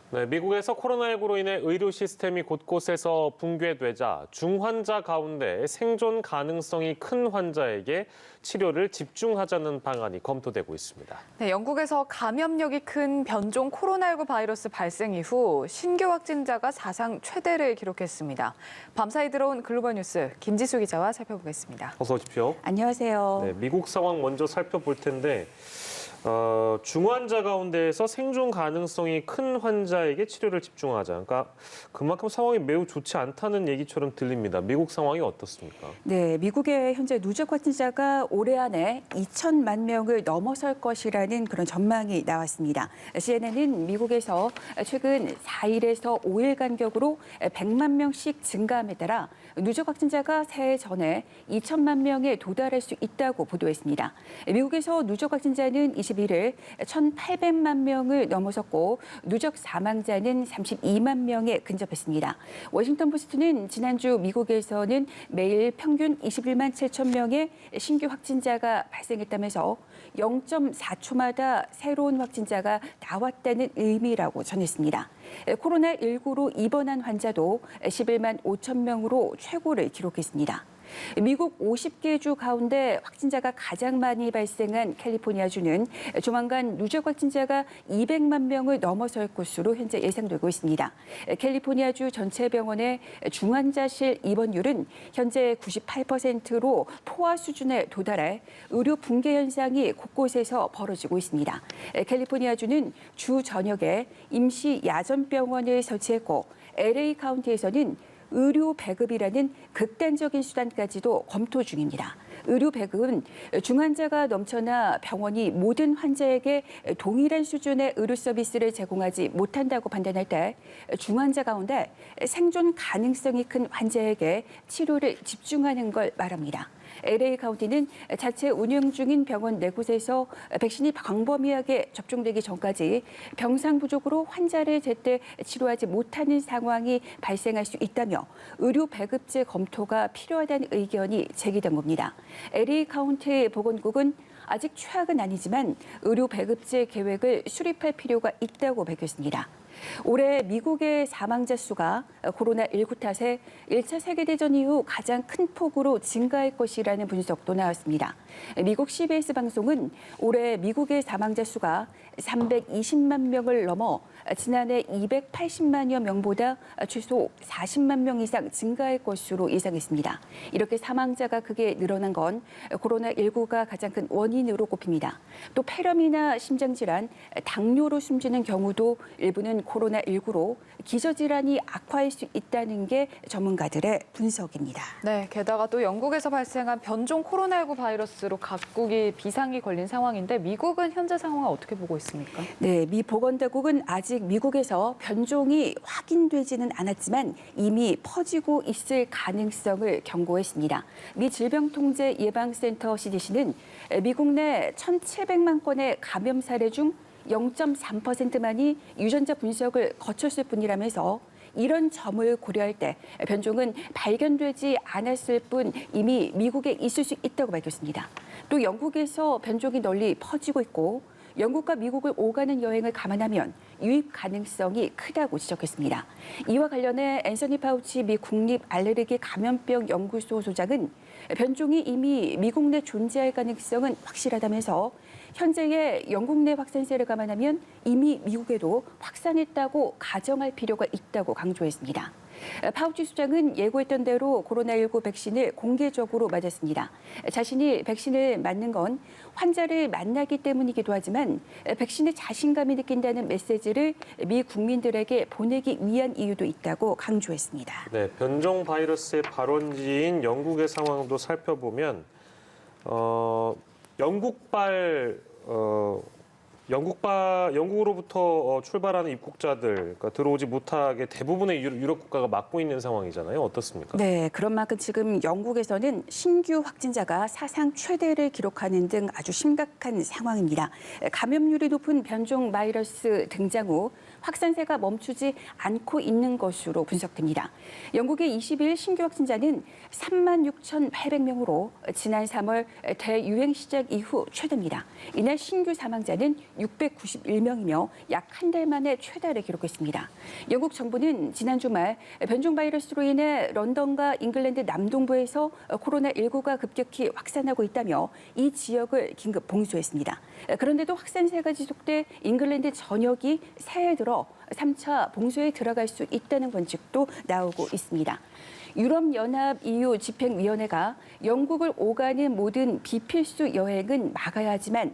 네, 미국에서 코로나19로 인해 의료 시스템이 곳곳에서 붕괴되자 중환자 가운데 생존 가능성이 큰 환자에게 치료를 집중하자는 방안이 검토되고 있습니다. 네, 영국에서 감염력이 큰 변종 코로나19 바이러스 발생 이후 신규 확진자가 사상 최대를 기록했습니다. 밤사이 들어온 글로벌 뉴스 김지수 기자와 살펴보겠습니다. 어서 오십시오. 안녕하세요. 네, 미국 상황 먼저 살펴볼 텐데 중환자 가운데에서 생존 가능성이 큰 환자에게 치료를 집중하자. 그러니까 그만큼 상황이 매우 좋지 않다는 얘기처럼 들립니다. 미국 상황이 어떻습니까? 네, 미국의 현재 누적 확진자가 올해 안에 2천만 명을 넘어설 것이라는 그런 전망이 나왔습니다. CNN은 미국에서 최근 4일에서 5일 간격으로 100만 명씩 증가함에 따라 누적 확진자가 새해 전에 2천만 명에 도달할 수 있다고 보도했습니다. 미국에서 누적 확진자는 21일 1,800만 명을 넘어섰고 누적 사망자는 32만 명에 근접했습니다. 워싱턴 포스트는 지난주 미국에서는 매일 평균 21만 7천 명의 신규 확진자가 발생했다면서 0.4초마다 새로운 확진자가 나왔다는 의미라고 전했습니다. 코로나19로 입원한 환자도 11만 5천 명으로 최고를 기록했습니다. 미국 50개 주 가운데 확진자가 가장 많이 발생한 캘리포니아주는 조만간 누적 확진자가 200만 명을 넘어설 것으로 현재 예상되고 있습니다. 캘리포니아주 전체 병원의 중환자실 입원율은 현재 98%로 포화 수준에 도달해 의료 붕괴 현상이 곳곳에서 벌어지고 있습니다. 캘리포니아주는 주 전역에 임시 야전병원을 설치했고 LA 카운티에서는 의료 배급이라는 극단적인 수단까지도 검토 중입니다. 의료 배급은 중환자가 넘쳐나 병원이 모든 환자에게 동일한 수준의 의료 서비스를 제공하지 못한다고 판단할 때 중환자 가운데 생존 가능성이 큰 환자에게 치료를 집중하는 걸 말합니다. LA 카운티는 자체 운영 중인 병원 4곳에서 백신이 광범위하게 접종되기 전까지 병상 부족으로 환자를 제때 치료하지 못하는 상황이 발생할 수 있다며 의료 배급제 검토가 필요하다는 의견이 제기된 겁니다. LA 카운티 보건국은 아직 최악은 아니지만 의료 배급제 계획을 수립할 필요가 있다고 밝혔습니다. 올해 미국의 사망자 수가 코로나19 탓에 1차 세계대전 이후 가장 큰 폭으로 증가할 것이라는 분석도 나왔습니다. 미국 CBS 방송은 올해 미국의 사망자 수가 320만 명을 넘어 지난해 280만여 명보다 최소 40만 명 이상 증가할 것으로 예상했습니다. 이렇게 사망자가 크게 늘어난 건 코로나19가 가장 큰 원인으로 꼽힙니다. 또 폐렴이나 심장질환, 당뇨로 숨지는 경우도 일부는 코로나19로 기저질환이 악화할 수 있다는 게 전문가들의 분석입니다. 네, 게다가 또 영국에서 발생한 변종 코로나19 바이러스로 각국이 비상이 걸린 상황인데 미국은 현재 상황을 어떻게 보고 있습니까? 네, 미 보건당국은 아직 미국에서 변종이 확인되지는 않았지만 이미 퍼지고 있을 가능성을 경고했습니다. 미 질병통제예방센터 CDC는 미국 내 1,700만 건의 감염 사례 중 0.3%만이 유전자 분석을 거쳤을 뿐이라면서 이런 점을 고려할 때 변종은 발견되지 않았을 뿐 이미 미국에 있을 수 있다고 밝혔습니다. 또 영국에서 변종이 널리 퍼지고 있고 영국과 미국을 오가는 여행을 감안하면 유입 가능성이 크다고 지적했습니다. 이와 관련해 앤서니 파우치 미 국립 알레르기 감염병 연구소 소장은 변종이 이미 미국 내 존재할 가능성은 확실하다면서 현재의 영국 내 확산세를 감안하면 이미 미국에도 확산했다고 가정할 필요가 있다고 강조했습니다. 파우치 수장은 예고했던 대로 코로나19 백신을 공개적으로 맞았습니다. 자신이 백신을 맞는 건 환자를 만나기 때문이기도 하지만 백신에 자신감이 느낀다는 메시지를 미 국민들에게 보내기 위한 이유도 있다고 강조했습니다. 네, 변종 바이러스의 발원지인 영국의 상황도 살펴보면 영국으로부터 출발하는 입국자들, 그러니까 들어오지 못하게 대부분의 유럽 국가가 막고 있는 상황이잖아요. 어떻습니까? 네, 그런 만큼 지금 영국에서는 신규 확진자가 사상 최대를 기록하는 등 아주 심각한 상황입니다. 감염률이 높은 변종 바이러스 등장 후 확산세가 멈추지 않고 있는 것으로 분석됩니다. 영국의 20일 신규 확진자는 36,800명으로 지난 3월 대유행 시작 이후 최대입니다. 이날 신규 사망자는 691명이며 약 한 달 만에 최다를 기록했습니다. 영국 정부는 지난 주말 변종 바이러스로 인해 런던과 잉글랜드 남동부에서 코로나19가 급격히 확산하고 있다며 이 지역을 긴급 봉쇄했습니다. 그런데도 확산세가 지속돼 잉글랜드 전역이 새해 들어 3차 봉쇄에 들어갈 수 있다는 관측도 나오고 있습니다. 유럽연합 EU 집행위원회가 영국을 오가는 모든 비필수 여행은 막아야 하지만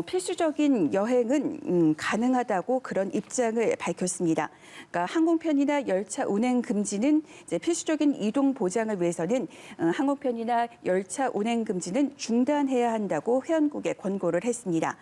필수적인 여행은 가능하다고 그런 입장을 밝혔습니다. 그러니까 항공편이나 열차 운행 금지는 이제 필수적인 이동 보장을 위해서는 항공편이나 열차 운행 금지는 중단해야 한다고 회원국에 권고를 했습니다.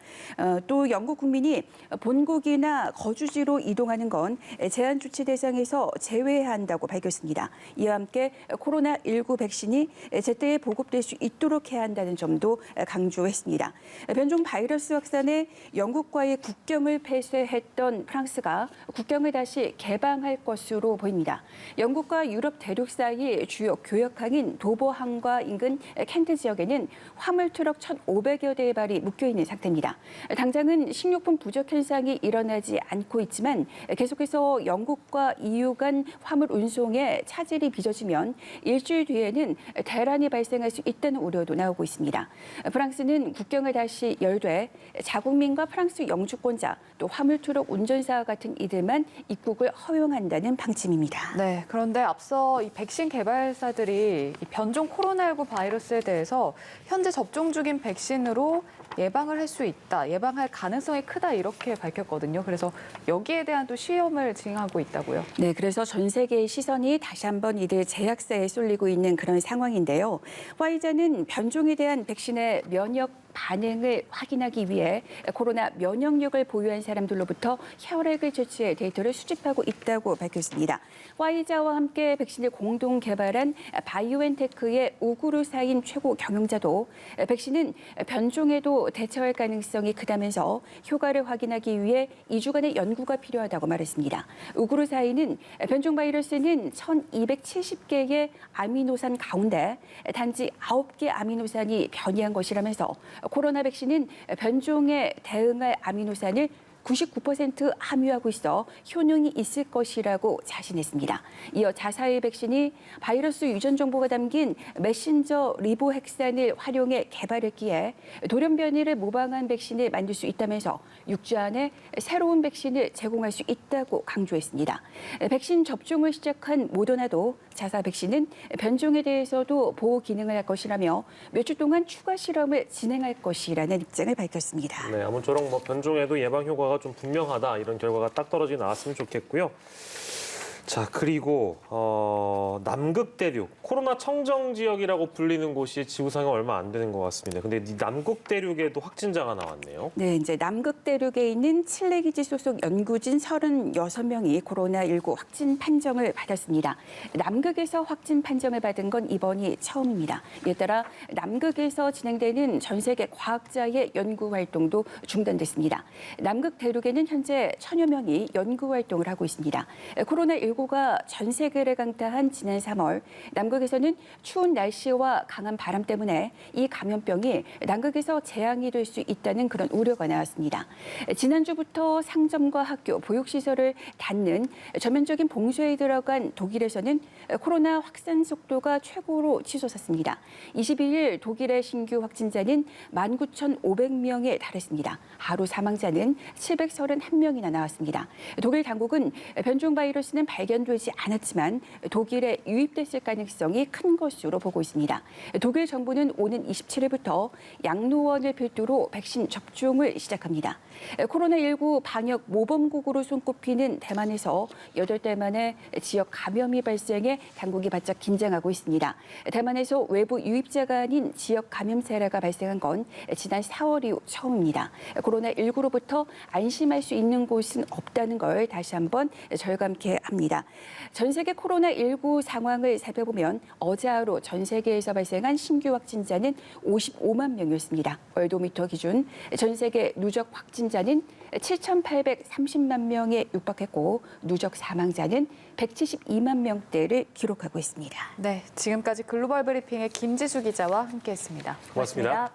또 영국 국민이 본국이나 거주지로 이동하는 건 제한 조치 대상에서 제외해야 한다고 밝혔습니다. 이와 함께 코로나19 백신이 제때에 보급될 수 있도록 해야 한다는 점도 강조했습니다. 변종 바이러스 확산에 영국과의 국경을 폐쇄했던 프랑스가 국경을 다시 개방할 것으로 보입니다. 영국과 유럽 대륙 사이 주요 교역항인 도버항과 인근 켄트 지역에는 화물 트럭 1,500여 대의 발이 묶여 있는 상태입니다. 당장은 식료품 부족 현상이 일어나지 않고 있지만 계속해서 영국과 EU 간 화물 운송에 차질이 빚어지면 일주일 뒤에는 대란이 발생할 수 있다는 우려도 나오고 있습니다. 프랑스는 국경을 다시 열되 자국민과 프랑스 영주권자 또 화물 트럭 운전사 같은 이들만 입국을 허용한다는 방침입니다. 네, 그런데 앞서 이 백신 개발사들이 이 변종 코로나19 바이러스에 대해서 현재 접종 중인 백신으로 예방을 할 수 있다, 예방할 가능성이 크다 이렇게 밝혔거든요. 그래서 여기에 대한 또 시험을 진행하고 있다고요. 네, 그래서 전 세계의 시선이 다시 한번 이들 제약사에 쏠리고 있는 그런 상황인데요. 화이자는 변종에 대한 백신의 면역 반응을 확인하기 위해 코로나 면역력을 보유한 사람들로부터 혈액을 채취해 데이터를 수집하고 있다고 밝혔습니다. 화이자와 함께 백신을 공동 개발한 바이오엔테크의 우구르사인 최고 경영자도 백신은 변종에도 대처할 가능성이 크다면서 효과를 확인하기 위해 2주간의 연구가 필요하다고 말했습니다. 우구르사인은 변종 바이러스는 1,270개의 아미노산 가운데 단지 9개 아미노산이 변이한 것이라면서 코로나 백신은 변종에 대응할 아미노산을 99% 함유하고 있어 효능이 있을 것이라고 자신했습니다. 이어 자사의 백신이 바이러스 유전 정보가 담긴 메신저 리보핵산을 활용해 개발했기에 돌연 변이를 모방한 백신을 만들 수 있다면서 6주 안에 새로운 백신을 제공할 수 있다고 강조했습니다. 백신 접종을 시작한 모더나도 자사 백신은 변종에 대해서도 보호 기능을 할 것이라며 몇 주 동안 추가 실험을 진행할 것이라는 입장을 밝혔습니다. 네, 아무쪼록 변종에도 예방 효과가 좀 분명하다 이런 결과가 딱 떨어지게 나왔으면 좋겠고요. 자, 그리고 남극 대륙, 코로나 청정 지역이라고 불리는 곳이 지구상에 얼마 안 되는 것 같습니다. 근데 이 남극 대륙에도 확진자가 나왔네요. 네, 이제 남극 대륙에 있는 칠레 기지 소속 연구진 36명이 코로나19 확진 판정을 받았습니다. 남극에서 확진 판정을 받은 건 이번이 처음입니다. 이에 따라 남극에서 진행되는 전 세계 과학자의 연구 활동도 중단됐습니다. 남극 대륙에는 현재 1,000여 명이 연구 활동을 하고 있습니다. 코로나19가 전 세계를 강타한 지난 3월 남극에서는 추운 날씨와 강한 바람 때문에 이 감염병이 남극에서 재앙이 될 수 있다는 그런 우려가 나왔습니다. 지난주부터 상점과 학교, 보육시설을 닫는 전면적인 봉쇄에 들어간 독일에서는 코로나 확산 속도가 최고로 치솟았습니다. 22일 독일의 신규 확진자는 19,500명에 달했습니다. 하루 사망자는 731명이나 나왔습니다. 독일 당국은 변종 바이러스는 발견되지 않았지만 독일에 유입됐을 가능성이 큰 것으로 보고 있습니다. 독일 정부는 오는 27일부터 양로원을 필두로 백신 접종을 시작합니다. 코로나19 방역 모범국으로 손꼽히는 대만에서 8달 만에 지역 감염이 발생해 당국이 바짝 긴장하고 있습니다. 대만에서 외부 유입자가 아닌 지역 감염 사례가 발생한 건 지난 4월 이후 처음입니다. 코로나19로부터 안심할 수 있는 곳은 없다는 걸 다시 한번 절감케 합니다. 전 세계 코로나19 상황을 살펴보면 어제 하루 전 세계에서 발생한 신규 확진자는 55만 명이었습니다. 월도미터 기준 전 세계 누적 확진자는 7,830만 명에 육박했고 누적 사망자는 172만 명대를 기록하고 있습니다. 네, 지금까지 글로벌 브리핑의 김지수 기자와 함께했습니다. 고맙습니다.